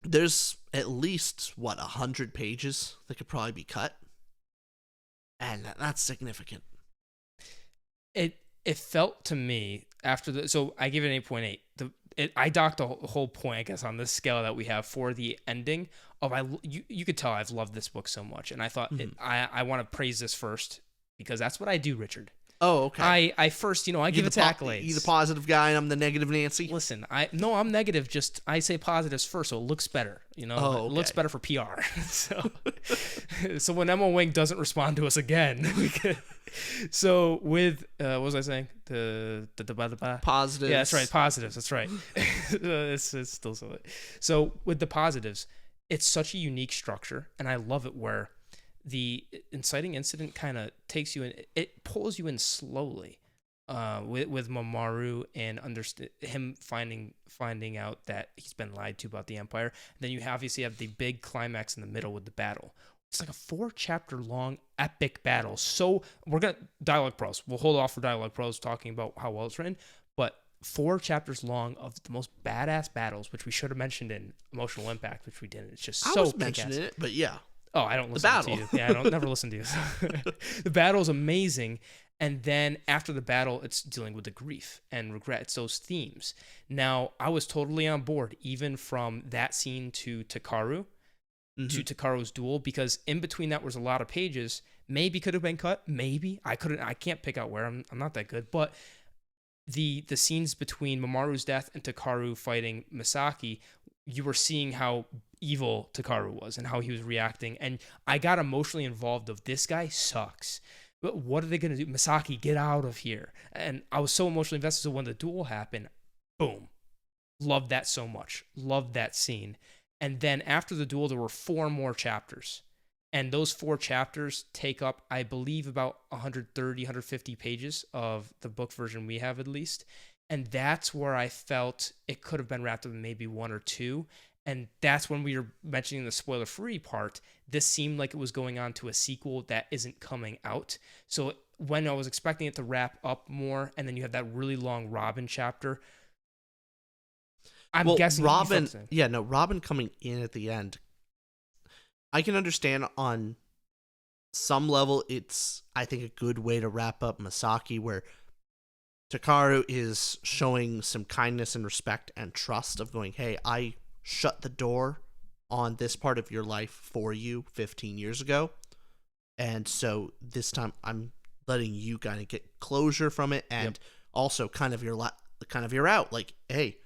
There's at least 100 pages that could probably be cut, and that's significant. It felt to me after so I give it an 8.8. I docked a whole point, I guess, on this scale that we have for the ending of you could tell I've loved this book so much, and I thought I want to praise this first because that's what I do, Richard. Oh, okay. I first, I give it accolades. You're the positive guy, and I'm the negative Nancy. Listen, I'm negative. Just I say positives first, so it looks better. It looks better for PR. So when Emma Wang doesn't respond to us again, so with what was I saying? The positives. Yeah, that's right. Positives. That's right. it's still so. So with the positives, it's such a unique structure, and I love it where the inciting incident kind of takes you in, it pulls you in slowly with Mamoru and him finding out that he's been lied to about the Empire. Then you obviously have the big climax in the middle with the battle. It's like a 4-chapter long epic battle. So we're going to dialogue prose. We'll hold off for dialogue prose talking about how well it's written, but 4 chapters long of the most badass battles, which we should have mentioned in Emotional Impact, which we didn't. It's just so I was mentioning it, but yeah. Oh, I don't listen to you. Yeah, I don't never listen to you. The battle is amazing. And then after the battle, it's dealing with the grief and regret. It's those themes. Now, I was totally on board, even from that scene to Takaru, to Takaru's duel, because in between that was a lot of pages. Maybe could have been cut. Maybe. I can't pick out where. I'm not that good. But the scenes between Mamoru's death and Takaru fighting Misaki, you were seeing how evil Takaru was and how he was reacting. And I got emotionally involved of this guy sucks. But what are they going to do? Misaki, get out of here. And I was so emotionally invested. So when the duel happened, boom. Loved that so much. Loved that scene. And then after the duel, there were 4 more chapters. And those 4 chapters take up, I believe, about 130, 150 pages of the book version we have at least. And that's where I felt it could have been wrapped up in maybe 1 or 2. And that's when we were mentioning the spoiler-free part. This seemed like it was going on to a sequel that isn't coming out. So when I was expecting it to wrap up more, and then you have that really long Robin chapter, I'm guessing Robin. Yeah, no, Robin coming in at the end. I can understand on some level. It's, I think, a good way to wrap up Misaki, where Takaru is showing some kindness and respect and trust of going, hey, I shut the door on this part of your life for you 15 years ago. And so this time I'm letting you kind of get closure from it. And also kind of you're out. Like, hey,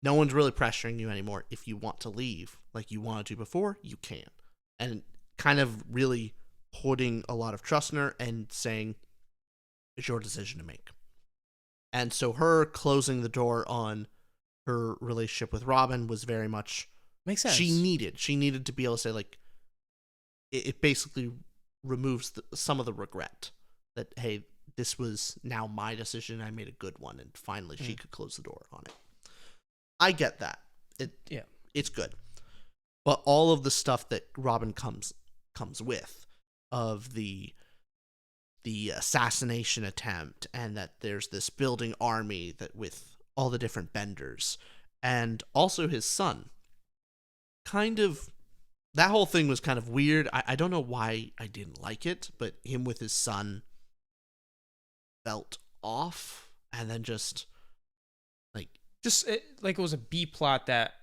no one's really pressuring you anymore. If you want to leave like you wanted to before, you can. And kind of really putting a lot of trust in her and saying, it's your decision to make. And so her closing the door on her relationship with Robin was very much, makes sense. She needed to be able to say, like, it basically removes some of the regret that, hey, this was now my decision. I made a good one, and finally she could close the door on it. I get that. It's good. But all of the stuff that Robin comes with, of the the assassination attempt, and that there's this building army that with all the different benders, and also his son. Kind of, that whole thing was kind of weird. I don't know why I didn't like it, but him with his son felt off, and then just like it was a B plot that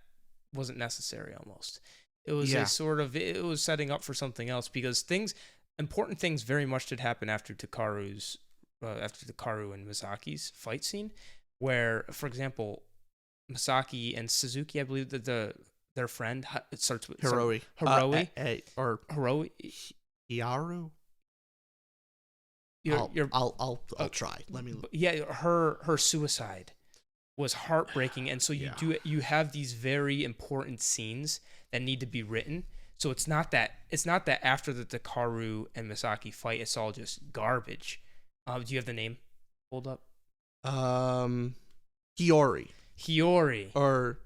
wasn't necessary almost. It was a sort of, it was setting up for something else, because important things very much did happen after Takaru and Misaki's fight scene, where, for example, Misaki and Suzuki, I believe that their friend, it starts with Hiroi. Or Hiroi. Hiaru? I'll try. Let me look. Yeah, her suicide was heartbreaking, and so you have these very important scenes that need to be written. So it's not that after the Takaru and Misaki fight, it's all just garbage. Do you have the name pulled up? Hiyori. Or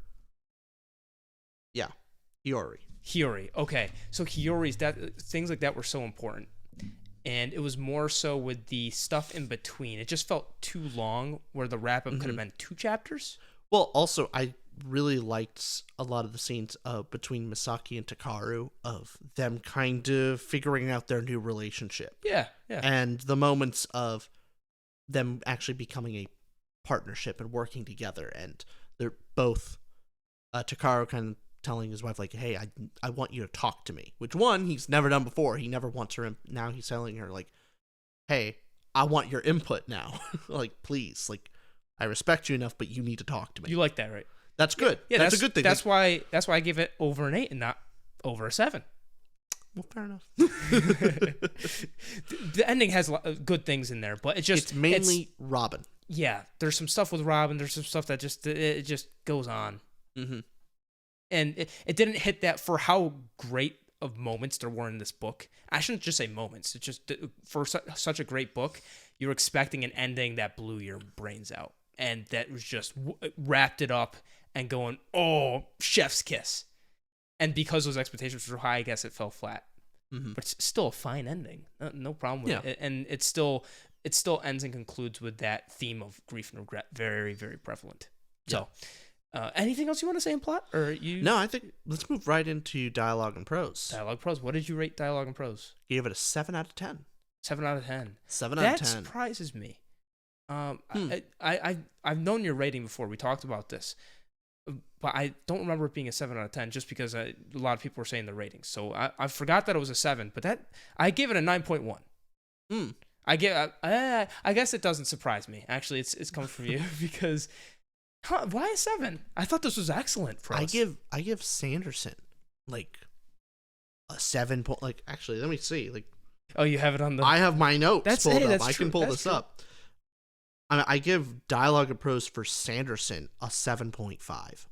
Hiyori. Okay, so Hiyori's, that things like that were so important, and it was more so with the stuff in between. It just felt too long, where the wrap up could have been 2 chapters. Well, also I really liked a lot of the scenes between Misaki and Takaru, of them kind of figuring out their new relationship. Yeah. And the moments of them actually becoming a partnership and working together, and they're both Takaru kind of telling his wife, like, hey, I want you to talk to me, which he's never done before. He never wants her now he's telling her, like, hey, I want your input now. Like, please, like, I respect you enough, but you need to talk to me. You like that, right? That's good. Yeah, that's a good thing. That's why I give it over an 8 and not over a 7. Well, fair enough. The ending has good things in there, but it's mainly Robin. Yeah, there's some stuff with Robin. There's some stuff that just goes on. Mm-hmm. And it didn't hit that for how great of moments there were in this book. I shouldn't just say moments. It's just, for such a great book, you're expecting an ending that blew your brains out. And that was just wrapped it up and going, oh, chef's kiss. And because those expectations were high, I guess it fell flat. Mm-hmm. But it's still a fine ending. No problem with it. And it still ends and concludes with that theme of grief and regret, very, very prevalent. So, anything else you want to say in plot? Or you? No, I think let's move right into dialogue and prose. Dialogue, prose. What did you rate dialogue and prose? Gave it a 7 out of 10. 7 out of 10. 7 out of 10. That surprises me. I've known your rating before. We talked about this, but I don't remember it being a 7 out of 10, just because a lot of people were saying the ratings. So I forgot that it was a 7, but I gave it a 9.1. I guess it doesn't surprise me. Actually, it's coming from you because why a 7? I thought this was excellent for us. I give Sanderson like a 7 point. Like, actually, let me see. Like, oh, you have it on the. I have my notes pulled up. I true. can pull this up. I give dialogue and prose for Sanderson a 7.5.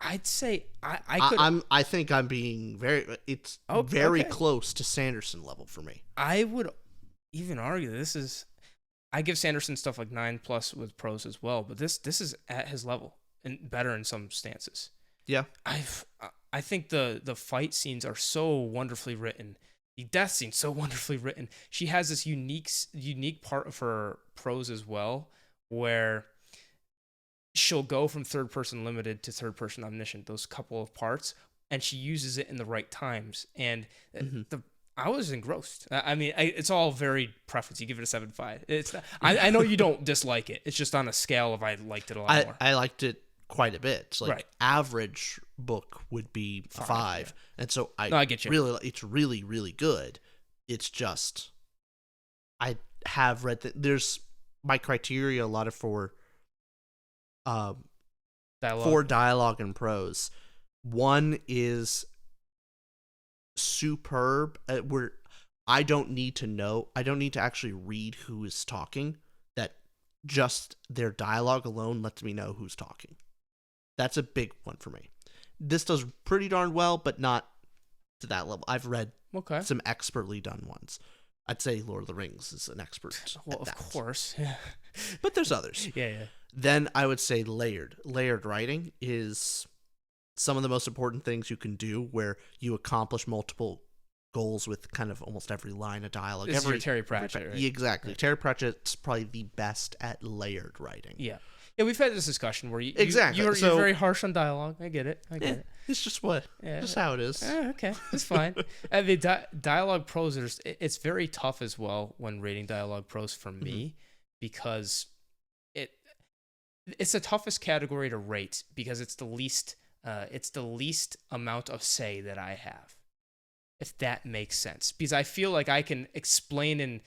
I'd say I could. I think I'm being very close to Sanderson level for me. I would even argue I give Sanderson stuff like 9+ with prose as well, but this is at his level and better in some stances. Yeah, I think the fight scenes are so wonderfully written. The death scene's so wonderfully written. She has this unique part of her prose as well, where she'll go from third person limited to third person omniscient, those couple of parts, and she uses it in the right times. And I was engrossed. I mean, it's all very preference. You give it a 7.5. It's not, I know you don't dislike it. It's just on a scale of I liked it a lot more. I liked it quite a bit. Like, right. Average book would be 5, yeah. and so I get you. It's really, really good. It's just I have read that there's my criteria a lot of for dialogue and prose. One is superb, where I don't need to actually read who is talking. That just their dialogue alone lets me know who's talking. That's a big one for me. This does pretty darn well, but not to that level. I've read some expertly done ones. I'd say Lord of the Rings is an expert. Well, of course. Yeah. But there's others. Yeah. Then I would say layered. Layered writing is some of the most important things you can do, where you accomplish multiple goals with kind of almost every line of dialogue. This is your Terry Pratchett, right? Yeah, exactly. Right. Terry Pratchett's probably the best at layered writing. Yeah. Yeah, we've had this discussion where you're very harsh on dialogue. I get it. It's just just how it is. Okay, it's fine. And the dialogue prose, it's very tough as well when rating dialogue prose for me, because it's the toughest category to rate because it's the least amount of say that I have, if that makes sense. Because I feel like I can explain and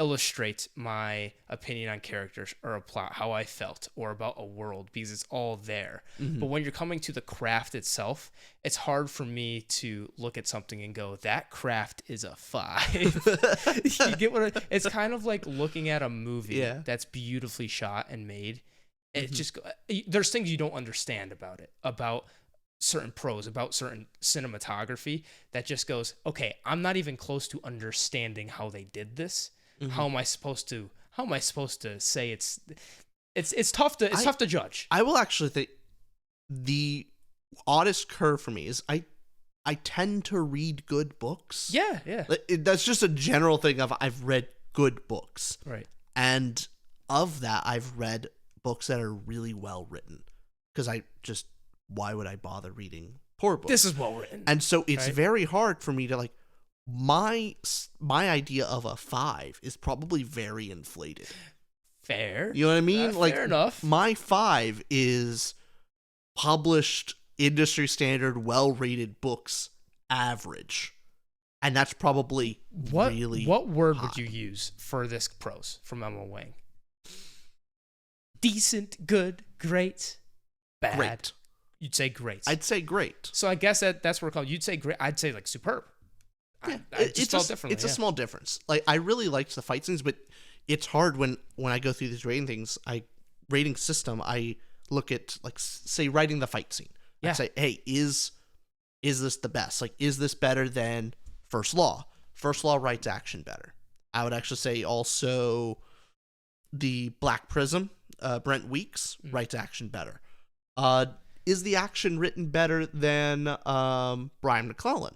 illustrate my opinion on characters or a plot, how I felt, or about a world, because it's all there. But when you're coming to the craft itself, it's hard for me to look at something and go, that craft is a 5. You get what it's kind of like looking at a movie that's beautifully shot and made. It just, there's things you don't understand about it, about certain prose, about certain cinematography, that just goes, okay, I'm not even close to understanding how they did this. How am I supposed to say it's tough to judge. I will actually think the oddest curve for me is I tend to read good books. Yeah. That's just a general thing of I've read good books. Right. And of that, I've read books that are really well written, because why would I bother reading poor books? This is well written. And so it's very hard for me to like, my idea of a 5 is probably very inflated. Fair. You know what I mean? Fair enough. My 5 is published, industry standard, well-rated books average. And that's probably really What word high. would you use for this prose from Emma Wang? Decent, good, great, bad. Great. You'd say great. I'd say great. So I guess that's what we're called. You'd say great. I'd say like superb. Yeah, it's a small difference. Like, I really liked the fight scenes, but it's hard when I go through these rating system. I look at, like, say, writing the fight scene. Yeah. I say, hey, is this the best? Like, is this better than First Law? First Law writes action better. I would actually say also the Black Prism, Brent Weeks writes action better. Is the action written better than Brian McClellan?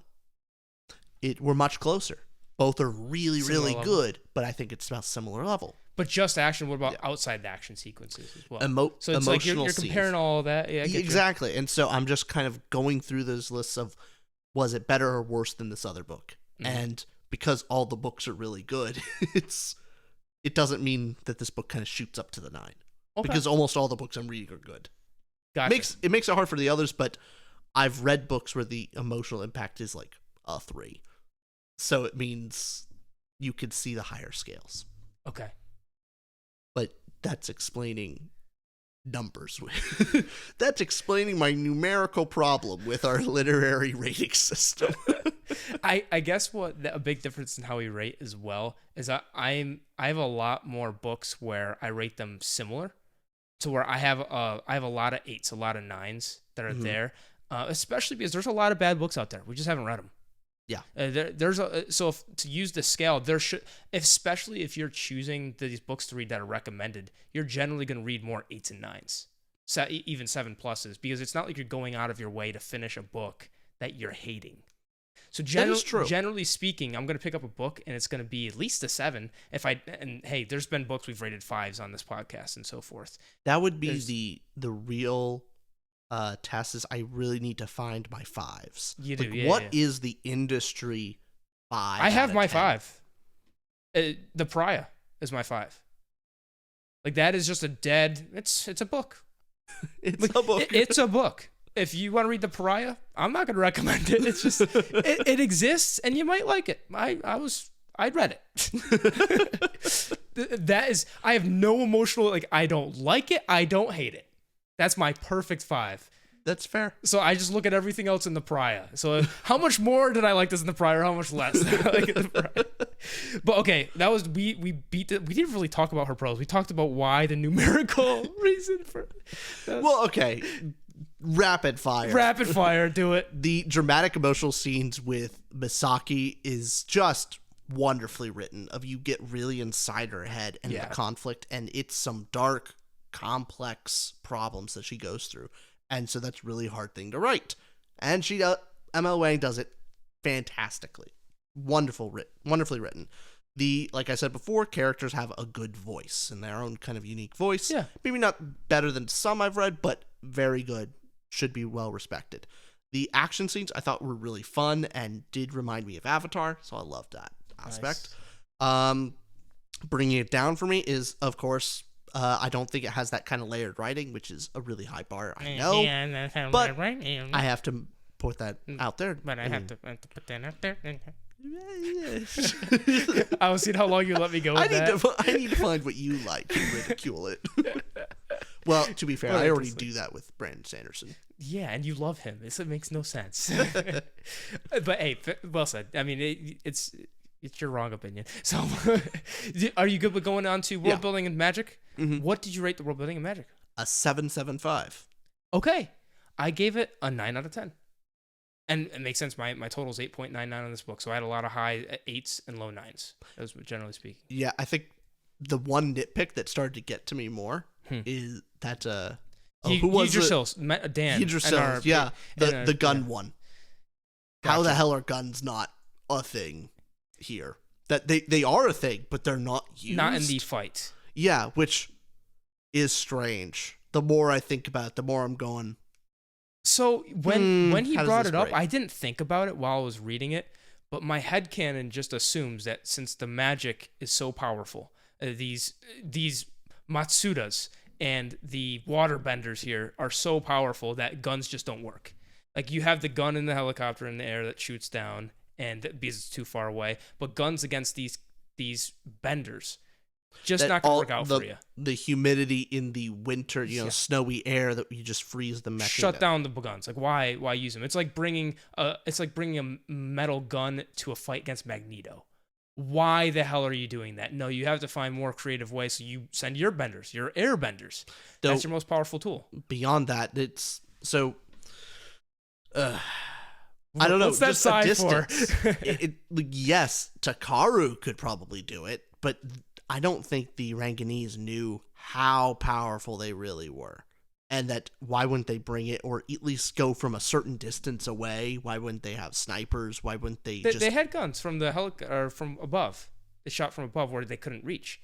We're much closer. Both are really, really good, but I think it's about similar level. But just action, what about outside the action sequences as well? So it's like you're comparing all that. Yeah, exactly. And so I'm just kind of going through those lists of, was it better or worse than this other book? And because all the books are really good, it doesn't mean that this book kind of shoots up to the 9. Okay. Because almost all the books I'm reading are good. Gotcha. It makes it hard for the others, but I've read books where the emotional impact is like a 3. So it means you could see the higher scales. Okay. But that's explaining numbers. That's explaining my numerical problem with our literary rating system. I guess a big difference in how we rate as well is I have a lot more books where I rate them similar to where I have a lot of 8s, a lot of 9s that are there, especially because there's a lot of bad books out there. We just haven't read them. Yeah. So to use the scale, there should, especially if you're choosing these books to read that are recommended, you're generally going to read more 8s and 9s, even 7+s, because it's not like you're going out of your way to finish a book that you're hating. So generally speaking, I'm going to pick up a book and it's going to be at least a 7. And hey, there's been books we've rated 5s on this podcast and so forth. That would be the real test. Is I really need to find my 5s. You do, like, what is the industry 5? I have my 5. The Pariah is my 5. Like, that is just a dead. It's a book. It's a book. It's a book. If you want to read The Pariah, I'm not going to recommend it. It's just it exists and you might like it. I'd read it. That is, I have no emotional, like, I don't like it, I don't hate it. That's my perfect 5. That's fair. So I just look at everything else in The Pariah. So how much more did I like this in The Pariah? How much less did I like it in The Pariah? But okay, that was we beat it. We didn't really talk about her prose. We talked about why the numerical reason for. Well, okay. Rapid fire, do it. The dramatic emotional scenes with Misaki is just wonderfully written. You get really inside her head and the conflict, and it's some dark, complex problems that she goes through, and so that's a really hard thing to write. And Emma Wang does it fantastically. wonderfully written. Like I said before, characters have a good voice and their own kind of unique voice. Yeah. Maybe not better than some I've read, but very good. Should be well respected. The action scenes I thought were really fun and did remind me of Avatar, so I loved that aspect. Nice. Bringing it down for me is, of course, I don't think it has that kind of layered writing, which is a really high bar. I know, but I have to put that out there. But I have to put that out there. I will see how long you let me go with I need to find what you like and ridicule it. Well, to be fair, I already do that with Brandon Sanderson. Yeah, and you love him. It makes no sense. But hey, well said. I mean, it's your wrong opinion. So, are you good with going on to world building and magic? Mm-hmm. What did you rate the world building and magic? A 7.75. Okay, I gave it a 9 out of 10. And it makes sense. My total is 8.99 on this book, so I had a lot of high 8s and low 9s, as generally speaking. Yeah, I think the one nitpick that started to get to me more is that who was it? Dan. Yggdrasil, yeah, the gun one. Gotcha. How the hell are guns not a thing here? That they are a thing, but they're not used. Not in the fight. Yeah, which is strange. The more I think about it, the more I'm going. So when he brought it up, I didn't think about it while I was reading it, but my headcanon just assumes that since the magic is so powerful, these Matsudas and the waterbenders here are so powerful that guns just don't work. Like, you have the gun in the helicopter in the air that shoots down, and because it's too far away, but guns against these benders just not gonna work out for you. The humidity in the winter, snowy air that you just freeze the mechanism. Shut down the guns. Like, why use them? It's like bringing a metal gun to a fight against Magneto. Why the hell are you doing that? No, you have to find more creative ways. So you send your benders, your air benders. That's your most powerful tool. Beyond that, it's so. I don't know. What's that side for? Yes, Takaru could probably do it, but I don't think the Ranganese knew how powerful they really were. And that why wouldn't they bring it, or at least go from a certain distance away? Why wouldn't they have snipers? Why wouldn't they They had guns from the or from above. They shot from above where they couldn't reach.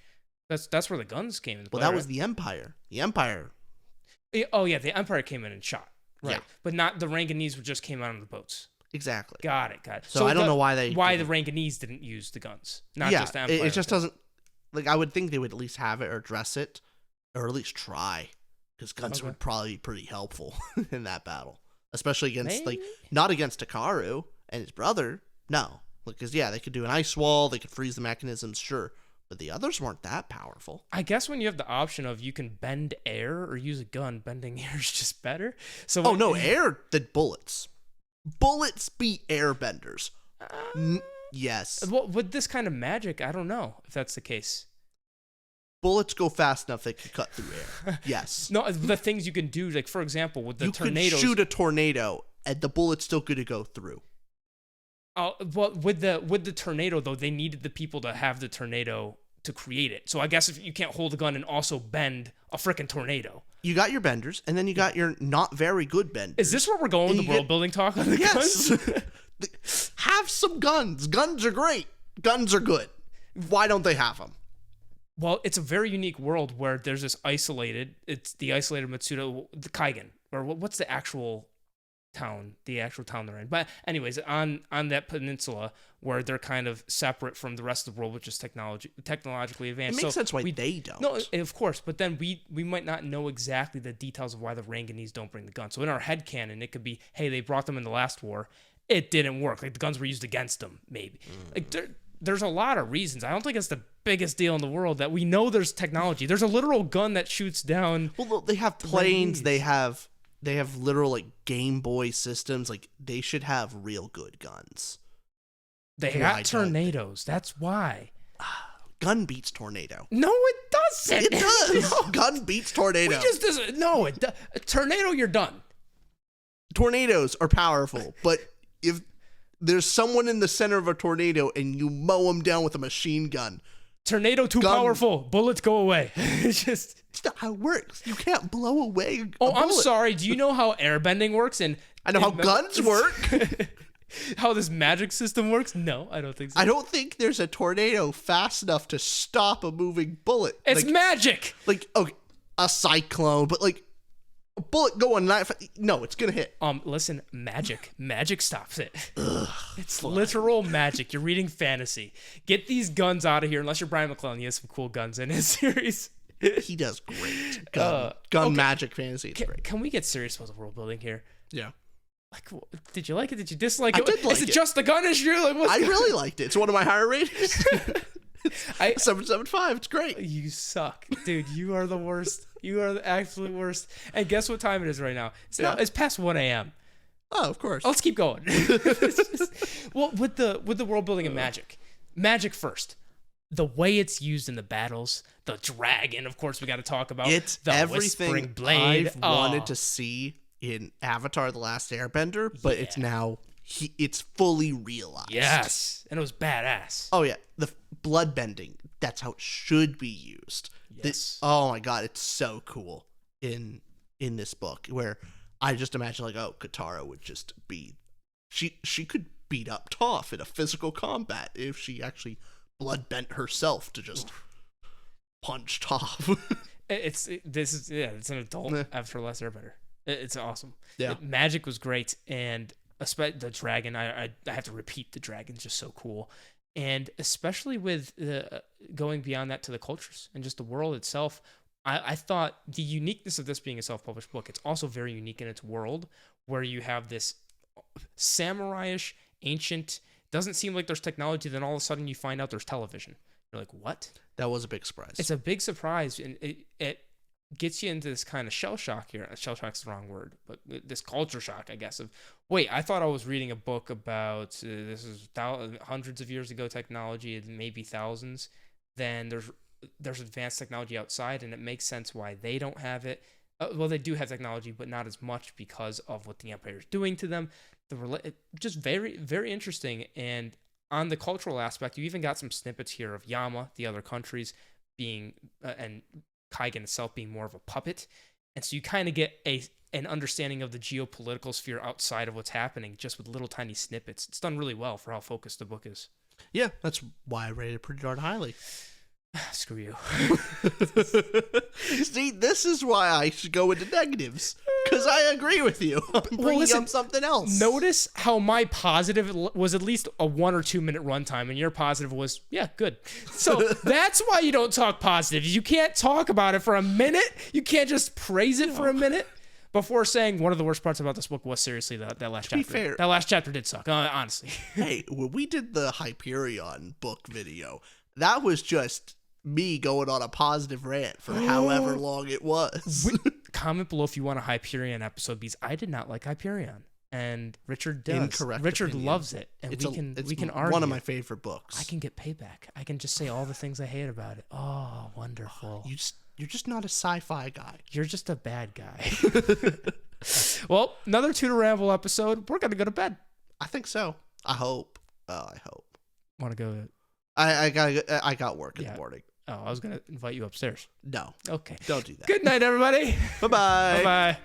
That's where the guns came into play. Well, that was the Empire. The Empire. Oh, yeah, the Empire came in and shot. Right. Yeah. But not the Ranganese just came out on the boats. Exactly. Got it. So I don't know why the Ranganese didn't use the guns. Not just the Empire. It just doesn't... Like, I would think they would at least have it or address it, or at least try. Because guns would probably be pretty helpful in that battle. Especially against, not against Takaru and his brother. No. Because, they could do an ice wall, they could freeze the mechanisms, sure. But the others weren't that powerful. I guess when you have the option of you can bend air or use a gun, bending air is just better. So air than bullets. Bullets beat air benders. Yes. Well, with this kind of magic, I don't know if that's the case. Bullets go fast enough they can cut through air. Yes. No, the things you can do, like, for example, with the tornadoes. You could shoot a tornado, and the bullet's still going to go through. Oh, well, with the tornado, though, they needed the people to have the tornado to create it. So I guess if you can't hold a gun and also bend a frickin' tornado. You got your benders, and then you got your not very good benders. Is this where we're going with the world building talk on the guns? Have some guns. Guns are great. Guns are good. Why don't they have them? Well, it's a very unique world where there's it's the isolated Matsuda, the Kaigen, or what's the actual town they're in. But anyways, on that peninsula where they're kind of separate from the rest of the world, which is technologically advanced. It makes sense why they don't. No, of course, but then we might not know exactly the details of why the Ranganese don't bring the gun. So in our headcanon, it could be, hey, they brought them in the last war. It didn't work. Like, the guns were used against them, maybe. Like, there's a lot of reasons. I don't think it's the biggest deal in the world that we know there's technology. There's a literal gun that shoots down. Well, they have planes. They have literal, like, Game Boy systems. Like, they should have real good guns. They got tornadoes. That's why. Gun beats tornado. No, it doesn't. It does. No. Gun beats tornado. Tornado, you're done. Tornadoes are powerful, but if there's someone in the center of a tornado and you mow them down with a machine gun, tornado too powerful, bullets go away. It's not how it works. You can't blow away. I'm sorry. Do you know how airbending works? And I know how guns work. how this magic system works? No, I don't think so. I don't think there's a tornado fast enough to stop a moving bullet. It's magic. Like, okay, a cyclone, but like a bullet going no, it's gonna hit. Listen, magic stops it. It's literal magic. You're reading fantasy. Get these guns out of here. Unless you're Brian McClellan, he has some cool guns in his series. He does great. Gun magic fantasy. It's great. Can we get serious about the world building here? Yeah. Like, did you like it? Did you dislike it? I did like Is it just the gun issue? Like, I really liked it. It's one of my higher ratings. 7.75. It's great. You suck, dude. You are the worst. You are the absolute worst. And guess what time it is right now? It's past 1 a.m. Oh, of course. Let's keep going. Well, with the world building and magic first. The way it's used in the battles, the dragon, of course, we got to talk about. It's the everything whispering blade. I've wanted to see in Avatar: The Last Airbender, but it's now it's fully realized. Yes, and it was badass. Oh yeah, the blood bending. That's how it should be used. Yes. Oh my god, it's so cool in this book where I just imagine like, oh, Katara would just be she could beat up Toph in a physical combat if she actually blood bent herself to just punch Toph. It's an adult Avatar: The Last Airbender. It's awesome. Yeah. Magic was great, and especially the dragon. I have to repeat, the dragon's just so cool, and especially with going beyond that to the cultures and just the world itself. I thought the uniqueness of this being a self-published book, it's also very unique in its world, where you have this samurai-ish, ancient. Doesn't seem like there's technology. Then all of a sudden you find out there's television. You're like, what? That was a big surprise. It's a big surprise, and it gets you into this kind of shell shock here. Shell shock's the wrong word, but this culture shock, I guess, of, wait, I thought I was reading a book about this is hundreds of years ago technology, and maybe thousands. Then there's advanced technology outside, and it makes sense why they don't have it. Well, they do have technology, but not as much because of what the Empire is doing to them. Just very, very interesting. And on the cultural aspect, you even got some snippets here of Yama, the other countries, being and Kaigen itself being more of a puppet. And so you kind of get an understanding of the geopolitical sphere outside of what's happening, just with little tiny snippets. It's done really well for how focused the book is. Yeah, that's why I rated it pretty darn highly. Screw you. See, this is why I should go into negatives. Because I agree with you. I'm bringing up something else. Notice how my positive was at least a 1 or 2 minute runtime, and your positive was, yeah, good. So that's why you don't talk positive. You can't talk about it for a minute. You can't just praise it for a minute before saying one of the worst parts about this book was seriously that last chapter. To be fair, that last chapter did suck, honestly. Hey, when we did the Hyperion book video, that was just me going on a positive rant for however long it was. Comment below if you want a Hyperion episode, because I did not like Hyperion, and Richard does. Incorrect Richard opinion. Loves it, and we can argue. One of my favorite books. I can get payback. I can just say all the things I hate about it. Oh, wonderful. You're just not a sci-fi guy. You're just a bad guy. Well, another Tutor Ramble episode. We're gonna go to bed. I think so. I hope. I hope. Want to go? I got work in the morning. Oh, I was gonna invite you upstairs. No. Okay. Don't do that. Good night, everybody. Bye-bye. Bye-bye.